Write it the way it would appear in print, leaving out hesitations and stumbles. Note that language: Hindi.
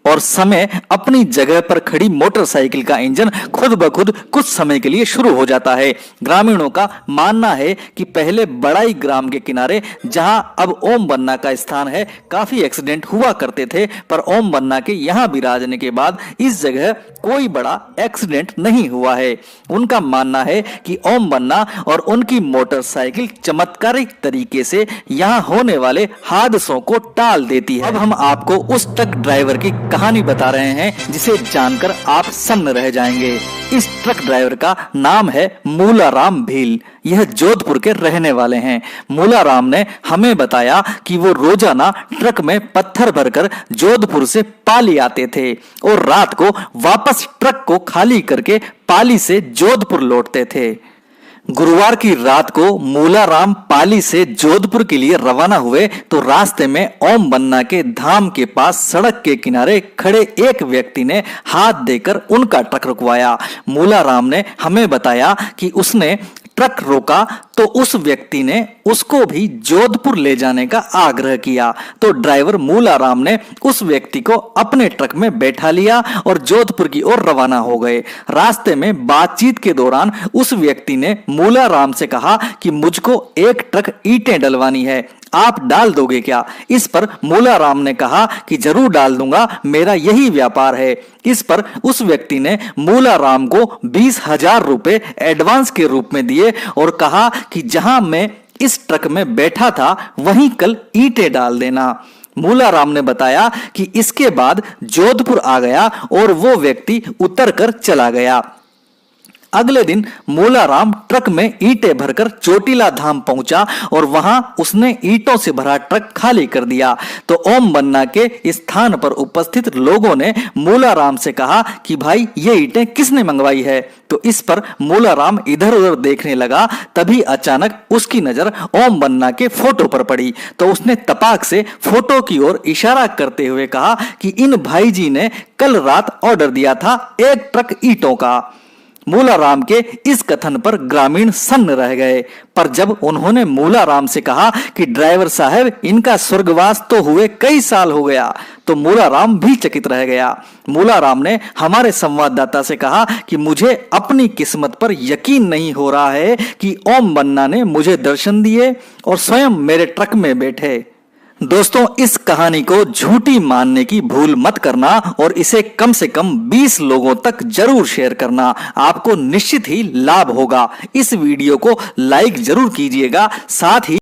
और समय अपनी जगह पर खड़ी मोटरसाइकिल का इंजन खुद ब खुद कुछ समय के लिए शुरू हो जाता है। ग्रामीणों का मानना है कि पहले बड़ाई ग्राम के किनारे, जहां अब ओम बन्ना का स्थान है, काफी एक्सीडेंट हुआ करते थे, पर ओम बन्ना के यहां विराजने के बाद इस जगह कोई बड़ा एक्सीडेंट नहीं हुआ है। उनका मानना है कि ओम बन्ना और उनकी मोटरसाइकिल चमत्कारिक तरीके से यहां होने वाले हादसों को टाल देती है। अब हम आपको उस ट्रक ड्राइवर की कहानी बता रहे हैं जिसे जानकर आप सन्न रह जाएंगे। इस ट्रक ड्राइवर का नाम है मूलाराम भील। यह जोधपुर के रहने वाले हैं। मूलाराम ने हमें बताया कि वो रोजाना ट्रक में पत्थर भरकर जोधपुर से पाली आते थे और रात को वापस ट्रक को खाली करके पाली से जोधपुर लौटते थे। गुरुवार की रात को मूलाराम पाली से जोधपुर के लिए रवाना हुए तो रास्ते में ओम बन्ना के धाम के पास सड़क के किनारे खड़े एक व्यक्ति ने हाथ देकर उनका ट्रक रुकवाया। मूलाराम ने हमें बताया कि उसने ट्रक रोका तो उस व्यक्ति ने उसको भी जोधपुर ले जाने का आग्रह किया, तो ड्राइवर मूलाराम ने उस व्यक्ति को अपने ट्रक में बैठा लिया और जोधपुर की ओर रवाना हो गए। रास्ते में बातचीत के दौरान उस व्यक्ति ने मूलाराम से कहा कि मुझको एक ट्रक ईंटें डलवानी है, आप डाल दोगे क्या? इस पर मूलाराम ने कहा कि जरूर डाल दूंगा, मेरा यही व्यापार है। इस पर उस व्यक्ति ने मूलाराम को 20,000 रुपए एडवांस के रूप में दिए और कहा कि जहां मैं इस ट्रक में बैठा था वहीं कल ईंटें डाल देना। मूलाराम ने बताया कि इसके बाद जोधपुर आ गया और वो व्यक्ति उतर कर चला गया। अगले दिन मूलाराम ट्रक में ईंटें भरकर चोटीला धाम पहुंचा और वहां उसने ईंटों से भरा ट्रक खाली कर दिया। तो ओम बन्ना के स्थान पर उपस्थित लोगों ने मूलाराम से कहा कि भाई ये ईंटें किसने मंगवाई है? तो इस पर मूलाराम इधर उधर देखने लगा। तभी अचानक उसकी नजर ओम बन्ना के फोटो पर पड़ी तो उसने तपाक से फोटो की ओर इशारा करते हुए कहा कि इन भाई जी ने कल रात ऑर्डर दिया था एक ट्रक ईंटों का। मूलाराम के इस कथन पर ग्रामीण सन्न रह गए, पर जब उन्होंने मूलाराम से कहा कि ड्राइवर साहब इनका स्वर्गवास तो हुए कई साल हो गया, तो मूलाराम भी चकित रह गया। मूलाराम ने हमारे संवाददाता से कहा कि मुझे अपनी किस्मत पर यकीन नहीं हो रहा है कि ओम बन्ना ने मुझे दर्शन दिए और स्वयं मेरे ट्रक में बैठे। दोस्तों, इस कहानी को झूठी मानने की भूल मत करना और इसे कम से कम 20 लोगों तक जरूर शेयर करना, आपको निश्चित ही लाभ होगा। इस वीडियो को लाइक जरूर कीजिएगा, साथ ही